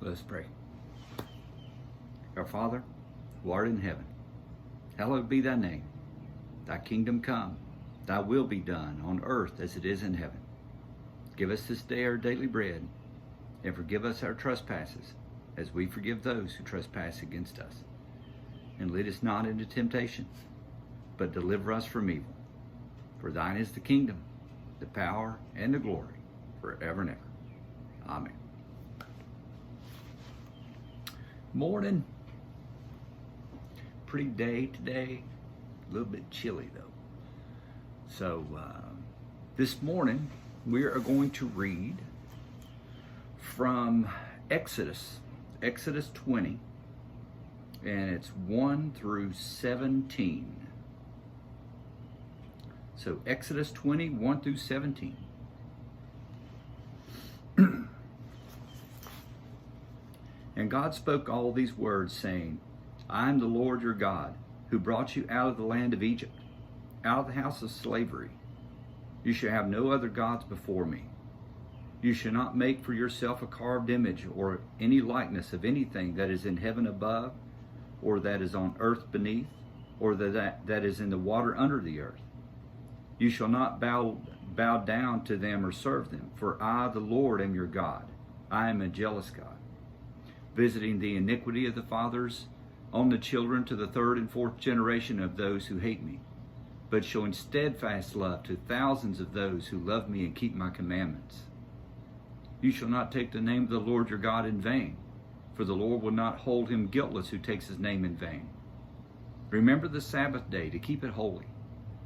Let us pray. Our Father, who art in heaven, hallowed be thy name. Thy kingdom come, thy will be done on earth as it is in heaven. Give us this day our daily bread, and forgive us our trespasses, as we forgive those who trespass against us. And lead us not into temptation, but deliver us from evil. For thine is the kingdom, the power, and the glory, forever and ever. Amen. Morning. Pretty day today. A little bit chilly though. So this morning we are going to read from Exodus 20, and it's 1 through 17. So Exodus 20, 1 through 17. And God spoke all these words, saying, I am the Lord your God, who brought you out of the land of Egypt, out of the house of slavery. You shall have no other gods before me. You shall not make for yourself a carved image or any likeness of anything that is in heaven above, or that is on earth beneath, or that is in the water under the earth. You shall not bow down to them or serve them, for I, the Lord, am your God. I am a jealous God, visiting the iniquity of the fathers on the children to the third and fourth generation of those who hate me, but showing steadfast love to thousands of those who love me and keep my commandments. You shall not take the name of the Lord your God in vain, for the Lord will not hold him guiltless who takes his name in vain. Remember the Sabbath day to keep it holy.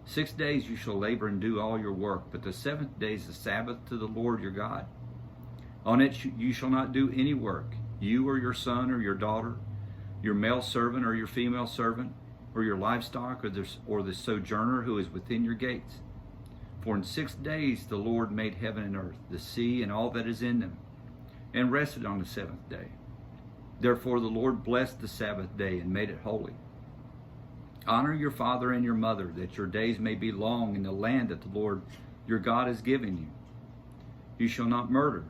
6 days you shall labor and do all your work, but the seventh day is the Sabbath to the Lord your God. On it you shall not do any work, you or your son or your daughter, your male servant or your female servant, or your livestock, or the sojourner who is within your gates. For in 6 days the Lord made heaven and earth, the sea and all that is in them, and rested on the seventh day. Therefore the Lord blessed the Sabbath day and made it holy. Honor your father and your mother, that your days may be long in the land that the Lord your God has given you. You shall not murder.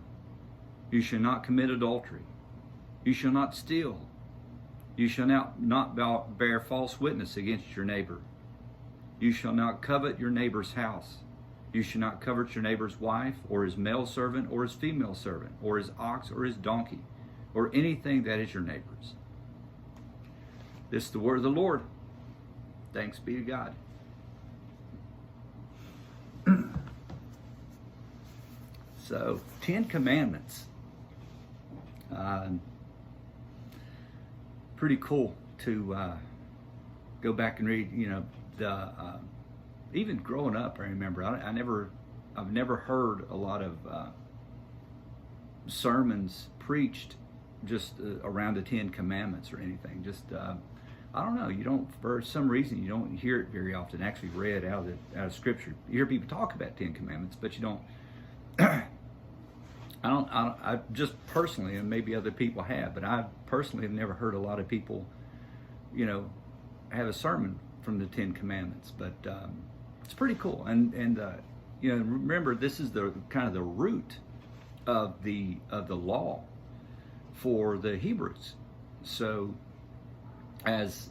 You shall not commit adultery. You shall not steal. You shall not bear false witness against your neighbor. You shall not covet your neighbor's house. You shall not covet your neighbor's wife, or his male servant, or his female servant, or his ox, or his donkey, or anything that is your neighbor's. This is the word of the Lord. Thanks be to God. So, 10 Commandments. Pretty cool to go back and read. Even growing up, I remember I've never heard a lot of sermons preached just around the 10 Commandments or anything. Just I don't know. For some reason you don't hear it very often actually read out of Scripture. You hear people talk about 10 Commandments, but you don't. I just personally, and maybe other people have, but I personally have never heard a lot of people, have a sermon from the 10 Commandments. But it's pretty cool. And remember, this is the kind of the root of the law for the Hebrews. So as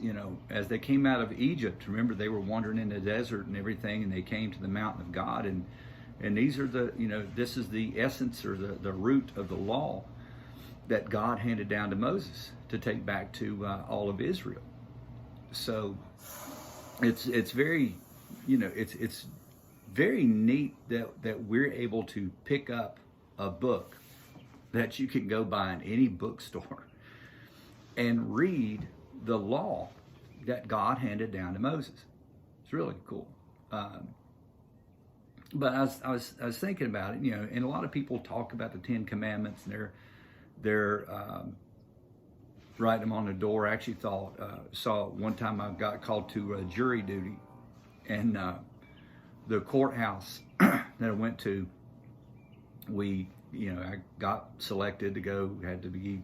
they came out of Egypt, remember they were wandering in the desert and everything, and they came to the mountain of God, and these are this is the essence or the root of the law that God handed down to Moses to take back to all of Israel. So it's very, it's very neat that we're able to pick up a book that you can go buy in any bookstore and read the law that God handed down to Moses. It's really cool. But I was thinking about it, and a lot of people talk about the 10 Commandments, and they're writing them on the door. I actually saw one time I got called to jury duty, and the courthouse that I went to, I got selected to go, had to be,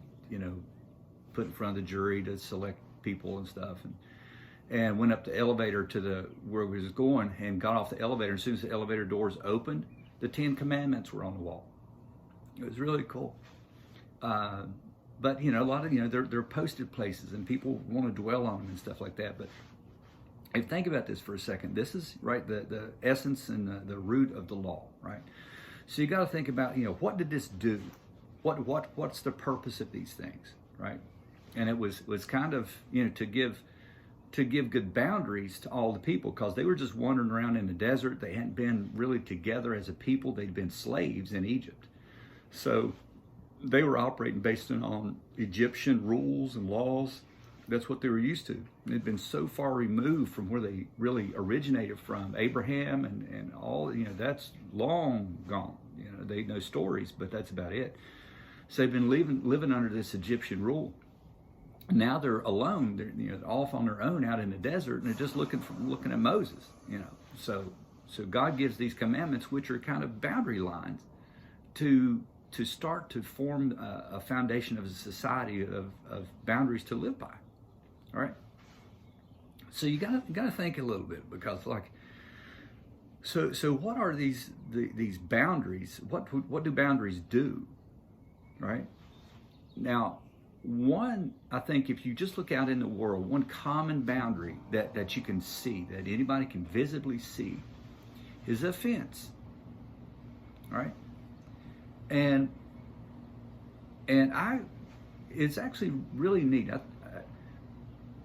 put in front of the jury to select people and stuff, and went up the elevator to where we was going, and got off the elevator. As soon as the elevator doors opened, the 10 Commandments were on the wall. It was really cool. But a lot of they're posted places, and people want to dwell on them and stuff like that. But if you think about this for a second, this is right the essence and the root of the law, right? So you got to think about what did this do? What's the purpose of these things, right? And it was kind of to give good boundaries to all the people, because they were just wandering around in the desert. They hadn't been really together as a people. They'd been slaves in Egypt, so they were operating based on Egyptian rules and laws. That's what they were used to. They'd been so far removed from where they really originated from. Abraham and all, that's long gone. They know stories, but that's about it. So they've been living under this Egyptian rule. Now they're alone. They're off on their own out in the desert, and they're just looking at Moses. So God gives these commandments, which are kind of boundary lines to start to form a foundation of a society of boundaries to live by. All right. So you gotta think a little bit, because so what are these boundaries? What do boundaries do? Right. Now, one, I think if you just look out in the world, one common boundary that you can see, that anybody can visibly see, is a fence. All right. And it's actually really neat.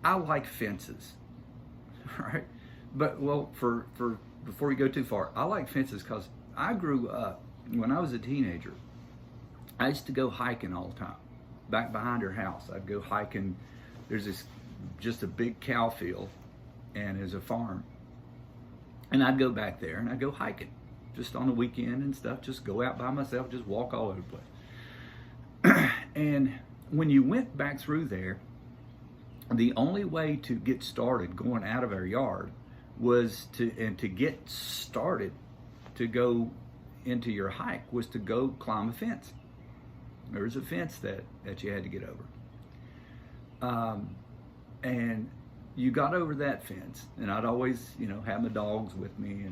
I like fences, right? But before we go too far, I like fences because I grew up, when I was a teenager, I used to go hiking all the time. Back behind her house, I'd go hiking. There's just a big cow field, and there's a farm. And I'd go back there and I'd go hiking, just on the weekend and stuff, just go out by myself, just walk all over the place. And when you went back through there, the only way to get started going out of our yard was to get started to go into your hike was to go climb a fence. There was a fence that you had to get over. And you got over that fence, and I'd always, have my dogs with me,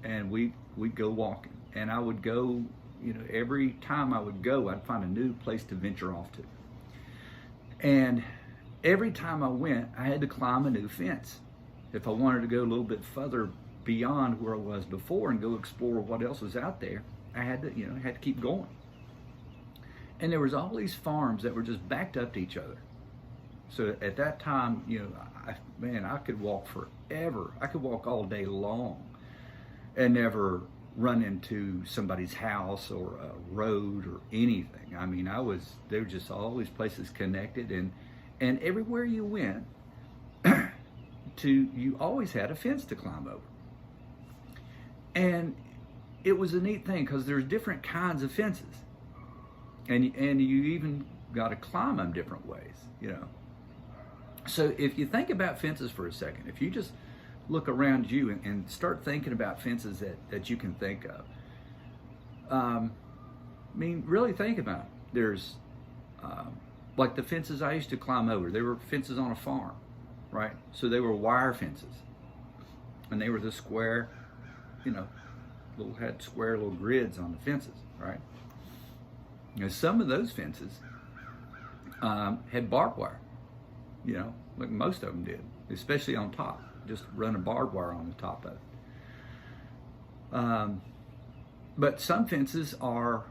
and we'd go walking. And I would go, every time I would go, I'd find a new place to venture off to. And every time I went, I had to climb a new fence. If I wanted to go a little bit further beyond where I was before and go explore what else was out there, I had to keep going. And there was all these farms that were just backed up to each other. So at that time, I could walk forever. I could walk all day long and never run into somebody's house or a road or anything. I mean, there were just all these places connected, and everywhere you went, you always had a fence to climb over. And it was a neat thing, because there's different kinds of fences. And you even got to climb them different ways, So if you think about fences for a second, if you just look around you and start thinking about fences that you can think of. Really think about it. There's like the fences I used to climb over. They were fences on a farm, right? So they were wire fences. And they were the square, had square little grids on the fences, right? Some of those fences had barbed wire, like most of them did, especially on top, just running barbed wire on the top of it. But some fences are,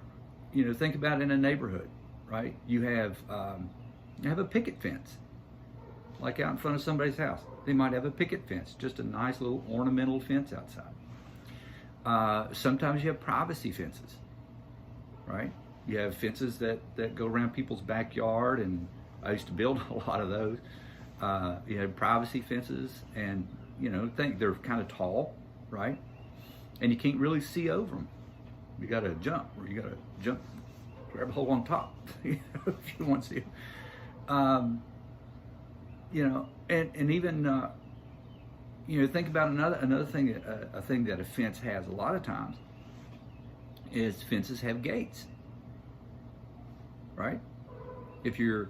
think about in a neighborhood, right? You have a picket fence, like out in front of somebody's house. They might have a picket fence, just a nice little ornamental fence outside. Sometimes you have privacy fences, right? You have fences that go around people's backyard, and I used to build a lot of those. You have privacy fences, and they're kind of tall, right? And you can't really see over them. You got to jump, or you got to jump, grab a hole on top, if you want to see them. And even think about another thing. A thing that a fence has a lot of times is fences have gates. Right? If you're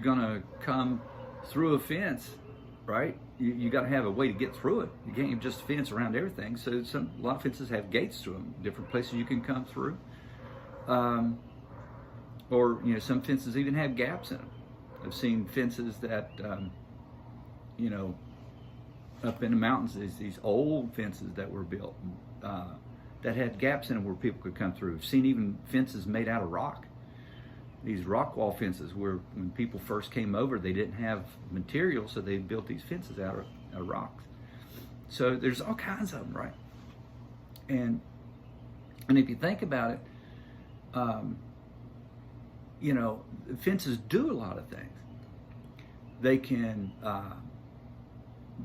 gonna come through a fence, right? You got to have a way to get through it. You can't just fence around everything. So a lot of fences have gates to them, different places you can come through. A Or, you know, some fences even have gaps in them. I've seen fences that, you know, up in the mountains, these old fences that were built that had gaps in them where people could come through. I've seen even fences made out of rock. These rock wall fences where when people first came over, they didn't have material, so they built these fences out of rocks. So there's all kinds of them, right? And if you think about it, you know, fences do a lot of things. They can,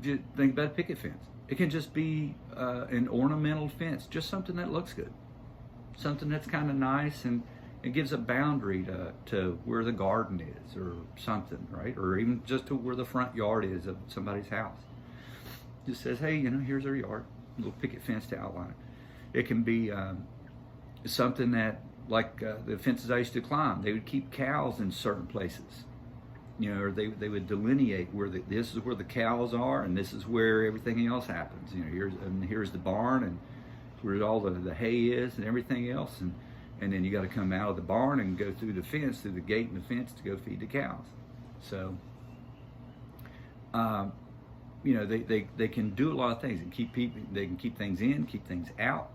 just think about a picket fence. It can just be an ornamental fence, just something that looks good, something that's kind of nice, and it gives a boundary to where the garden is or something, right? Or even just to where the front yard is of somebody's house. Just says, hey, you know, here's our yard, a little picket fence to outline it. It can be something that, like the fences I used to climb, they would keep cows in certain places. You know, or they would delineate where this is where the cows are, and this is where everything else happens. You know, here's the barn, and where all the hay is, and everything else, and then you got to come out of the barn and go through the fence, through the gate and the fence, to go feed the cows. So, you know, they can do a lot of things and they can keep things in, keep things out.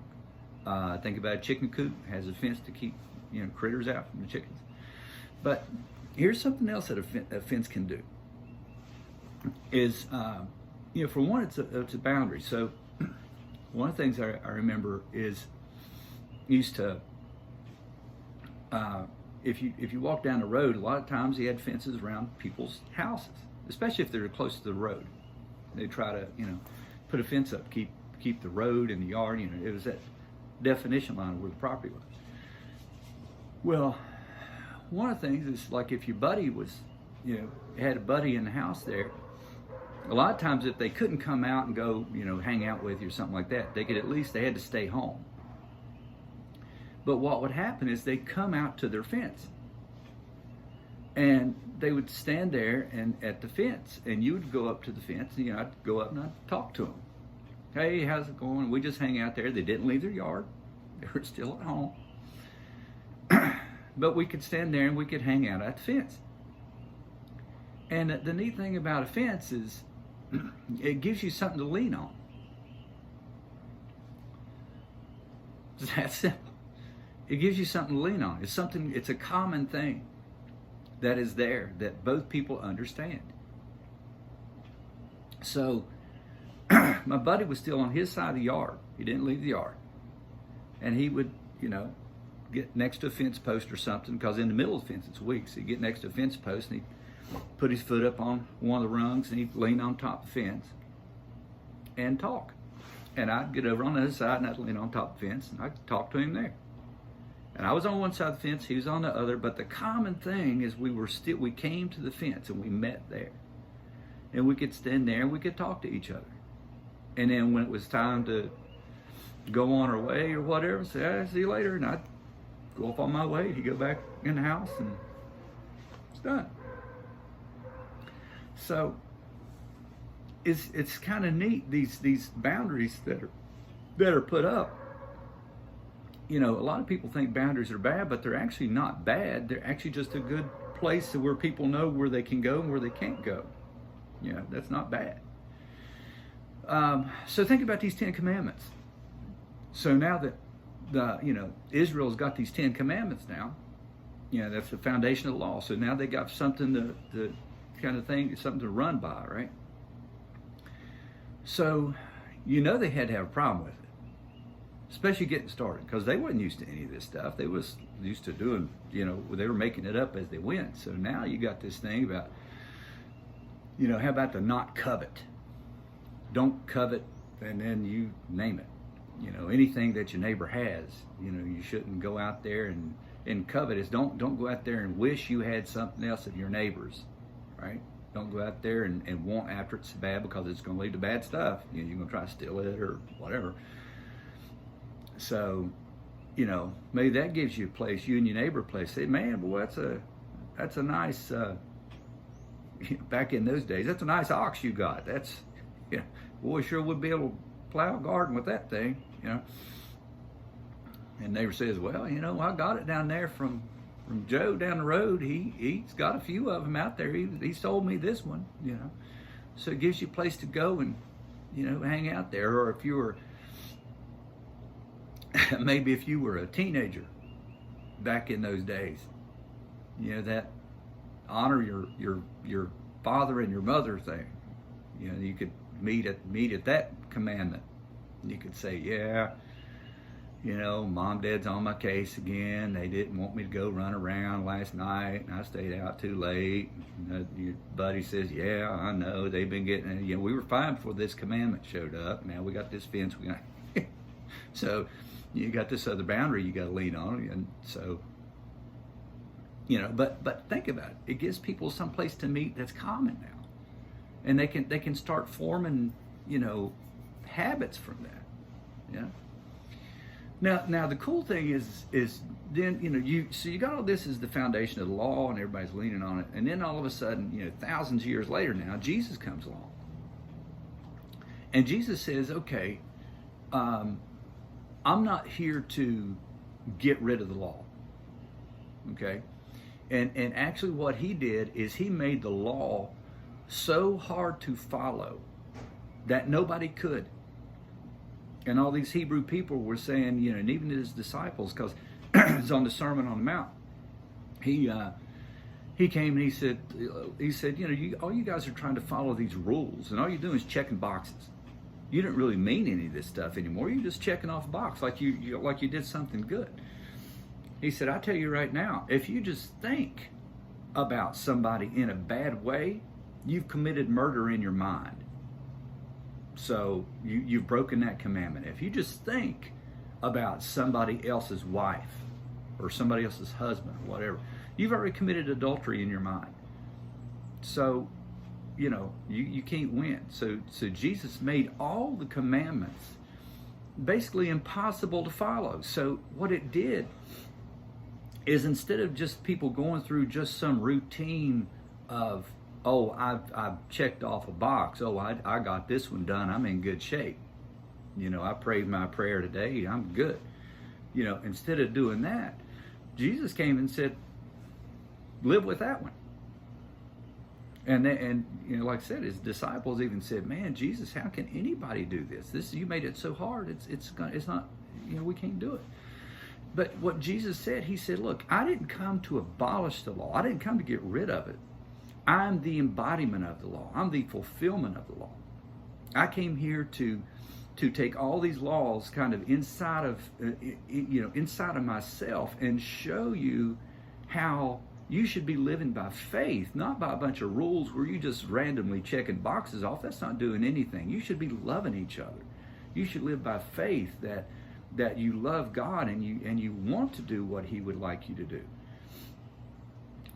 Think about a chicken coop, has a fence to keep, you know, critters out from the chickens. But here's something else that a fence can do. Is, you know, for one, it's a boundary. So one of the things I remember is used to, if you walk down the road, a lot of times they had fences around people's houses, especially if they're close to the road. They try to, you know, put a fence up, keep the road and the yard. You know, it was that definition line of where the property was. Well, one of the things is, like, if your buddy was, you know, had a buddy in the house there, a lot of times if they couldn't come out and go, you know, hang out with you or something like that, they had to stay home. But what would happen is they'd come out to their fence, and they would stand there and at the fence, and you would go up to the fence, and, you know, I'd go up and I'd talk to them. Hey, how's it going? We just hang out there. They didn't leave their yard. They were still at home. But we could stand there and we could hang out at the fence. And the neat thing about a fence is it gives you something to lean on. It's that simple. It gives you something to lean on. It's a common thing that is there that both people understand. So my buddy was still on his side of the yard. He didn't leave the yard. And he would, you know, get next to a fence post or something, because in the middle of the fence it's weak. So he'd get next to a fence post and he'd put his foot up on one of the rungs and he'd lean on top of the fence and talk. And I'd get over on the other side and I'd lean on top of the fence and I'd talk to him there. And I was on one side of the fence, he was on the other, but the common thing is we came to the fence and we met there. And we could stand there and we could talk to each other. And then when it was time to go on our way or whatever, say, "I'll see you later," and I'd go off on my way. He'd go back in the house and it's done. So it's kind of neat, these boundaries that are put up. You know, a lot of people think boundaries are bad, but they're actually not bad. They're actually just a good place where people know where they can go and where they can't go. You know, that's not bad. So think about these 10 commandments. So now that Israel's got these 10 commandments now, you know, that's the foundation of the law. So now they got something to kind of thing, something to run by, right? So, you know, they had to have a problem with it, especially getting started, because they wasn't used to any of this stuff. They was used to doing, you know, they were making it up as they went. So now you got this thing about, you know, how about the not covet? Don't covet, and then you name it. You know, anything that your neighbor has, you know, you shouldn't go out there and covet. Is don't go out there and wish you had something else of your neighbor's, right? Don't go out there and want after it's bad, because it's going to lead to bad stuff. You know, you're going to try to steal it or whatever. So, you know, maybe that gives you a place, you and your neighbor a place. Say, man, boy, that's a nice, back in those days, that's a nice ox you got. That's, you know, boy, sure would be able to plow a garden with that thing, you know. And neighbor says, well, you know, I got it down there from from Joe down the road, he's got a few of them out there. He sold me this one, you know. So it gives you a place to go and, you know, hang out there. Or if you were, maybe if you were a teenager back in those days, you know, that honor your father and your mother thing. You know, you could meet at that commandment. You could say, yeah, you know, mom, dad's on my case again. They didn't want me to go run around last night, and I stayed out too late. Your buddy says, yeah, I know. They've been getting, you know, we were fine before this commandment showed up. Now we got this fence. We got so you got this other boundary you got to lean on, and so, you know. But think about it. It gives people some place to meet that's common now, and they can start forming, you know, habits from that. Yeah. Now the cool thing is then, you know, you got all this as the foundation of the law, and everybody's leaning on it, and then all of a sudden, you know, thousands of years later now, Jesus comes along, and Jesus says, okay, I'm not here to get rid of the law, okay, and actually what he did is he made the law so hard to follow that nobody could. And all these Hebrew people were saying, you know, and even his disciples, because it's on the Sermon on the Mount, he came and he said, you know, all you guys are trying to follow these rules, and all you're doing is checking boxes. You don't really mean any of this stuff anymore. You're just checking off a box like you did something good. He said, I tell you right now, if you just think about somebody in a bad way, you've committed murder in your mind. So you've broken that commandment. If you just think about somebody else's wife or somebody else's husband or whatever, you've already committed adultery in your mind. So, you know, you can't win. So Jesus made all the commandments basically impossible to follow. So what it did is, instead of just people going through just some routine of, oh, I've checked off a box. Oh, I got this one done. I'm in good shape. You know, I prayed my prayer today. I'm good. You know, instead of doing that, Jesus came and said, live with that one. And you know, like I said, his disciples even said, man, Jesus, how can anybody do this? You made it so hard. It's not, you know, we can't do it. But what Jesus said, he said, look, I didn't come to abolish the law. I didn't come to get rid of it. I'm the embodiment of the law. I'm the fulfillment of the law. I came here to take all these laws kind of inside of myself and show you how you should be living by faith, not by a bunch of rules where you just randomly checking boxes off. That's not doing anything. You should be loving each other. You should live by faith that you love God and you want to do what he would like you to do.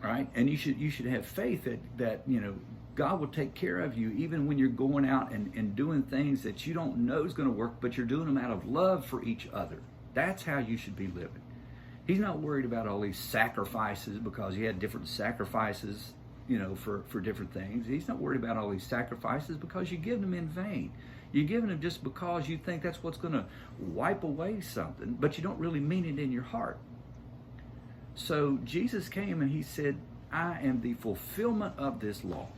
Right? And you should have faith that you know, God will take care of you even when you're going out and doing things that you don't know is going to work, but you're doing them out of love for each other. That's how you should be living. He's not worried about all these sacrifices, because he had different sacrifices, you know, for different things. He's not worried about all these sacrifices because you give them in vain. You're giving them just because you think that's what's going to wipe away something, but you don't really mean it in your heart. So Jesus came and he said, I am the fulfillment of this law,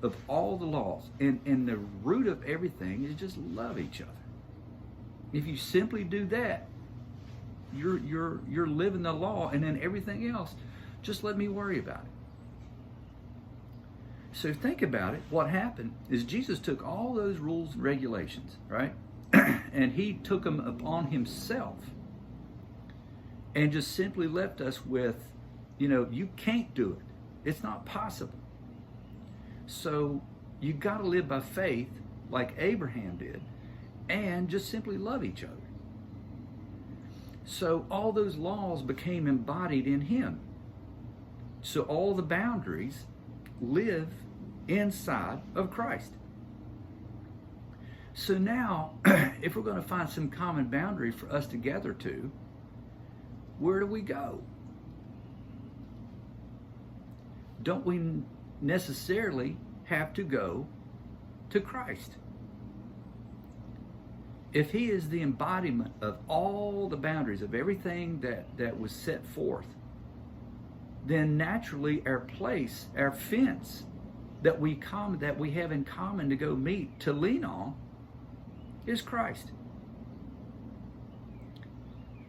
of all the laws. And the root of everything is just love each other. If you simply do that, you're living the law, and then everything else, just let me worry about it. So think about it. What happened is Jesus took all those rules and regulations, right? And he took them upon himself. And just simply left us with, you know, you can't do it. It's not possible. So you got to live by faith like Abraham did, and just simply love each other. So all those laws became embodied in him. So all the boundaries live inside of Christ. So now, if we're going to find some common boundary for us to gather to, where do we go? Don't we necessarily have to go to Christ? If he is the embodiment of all the boundaries of everything that was set forth, then naturally our place, our fence that we have in common to go meet, to lean on, is Christ.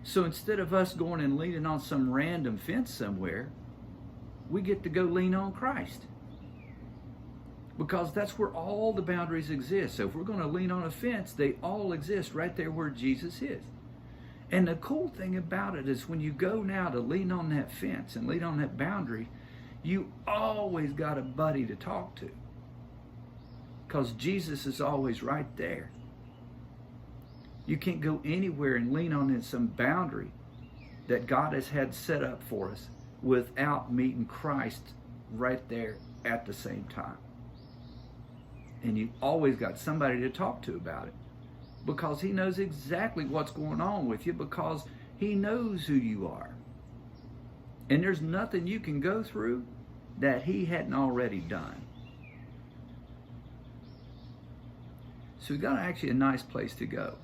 So instead of us going and leaning on some random fence somewhere, we get to go lean on Christ. Because that's where all the boundaries exist. So if we're going to lean on a fence, they all exist right there where Jesus is. And the cool thing about it is when you go now to lean on that fence and lean on that boundary, you always got a buddy to talk to. Because Jesus is always right there. You can't go anywhere and lean on some boundary that God has had set up for us without meeting Christ right there at the same time. And you always got somebody to talk to about it, because he knows exactly what's going on with you, because he knows who you are. And there's nothing you can go through that he hadn't already done. So we got actually a nice place to go.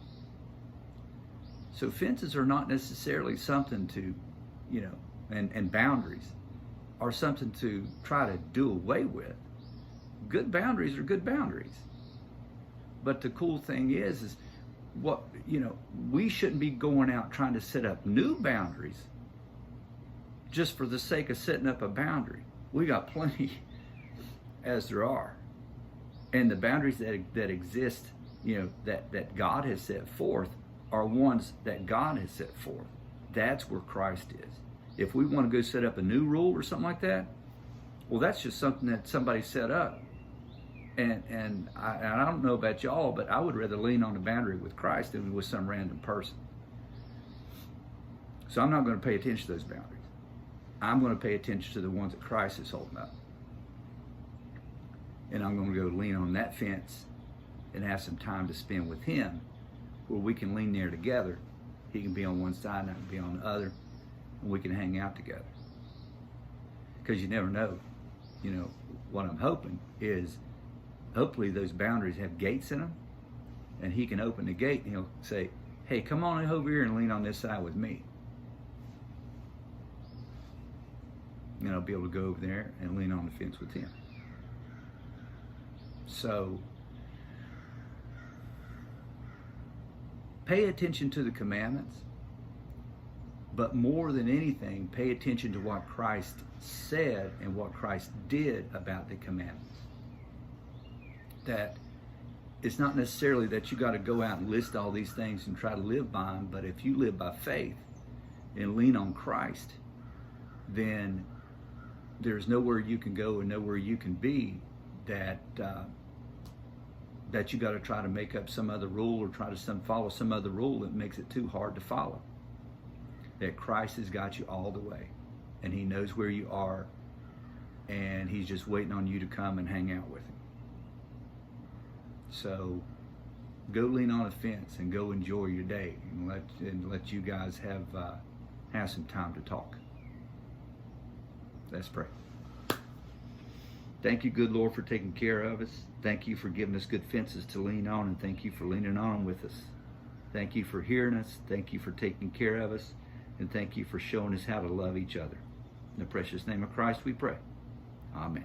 So fences are not necessarily something to, and boundaries are something to try to do away with. Good boundaries are good boundaries. But the cool thing is we shouldn't be going out trying to set up new boundaries just for the sake of setting up a boundary. We got plenty as there are. And the boundaries that exist, that God has set forth are ones that God has set forth. That's where Christ is. If we want to go set up a new rule or something like that, well, that's just something that somebody set up. And I don't know about y'all, but I would rather lean on the boundary with Christ than with some random person. So I'm not going to pay attention to those boundaries. I'm going to pay attention to the ones that Christ is holding up. And I'm going to go lean on that fence and have some time to spend with him, where we can lean there together. He can be on one side and I can be on the other, and we can hang out together. Because you never know. What I'm hoping is, hopefully those boundaries have gates in them, and he can open the gate and he'll say, hey, come on over here and lean on this side with me. And I'll be able to go over there and lean on the fence with him. So pay attention to the commandments, but more than anything, pay attention to what Christ said and what Christ did about the commandments. That it's not necessarily that you got to go out and list all these things and try to live by them, but if you live by faith and lean on Christ, then there's nowhere you can go and nowhere you can be that you got to try to make up some other rule or try to follow some other rule that makes it too hard to follow. That Christ has got you all the way, and he knows where you are, and he's just waiting on you to come and hang out with him. So go lean on a fence and go enjoy your day, and let you guys have some time to talk. Let's pray. Thank you, good Lord, for taking care of us. Thank you for giving us good fences to lean on, and thank you for leaning on with us. Thank you for hearing us. Thank you for taking care of us, and thank you for showing us how to love each other. In the precious name of Christ we pray. Amen.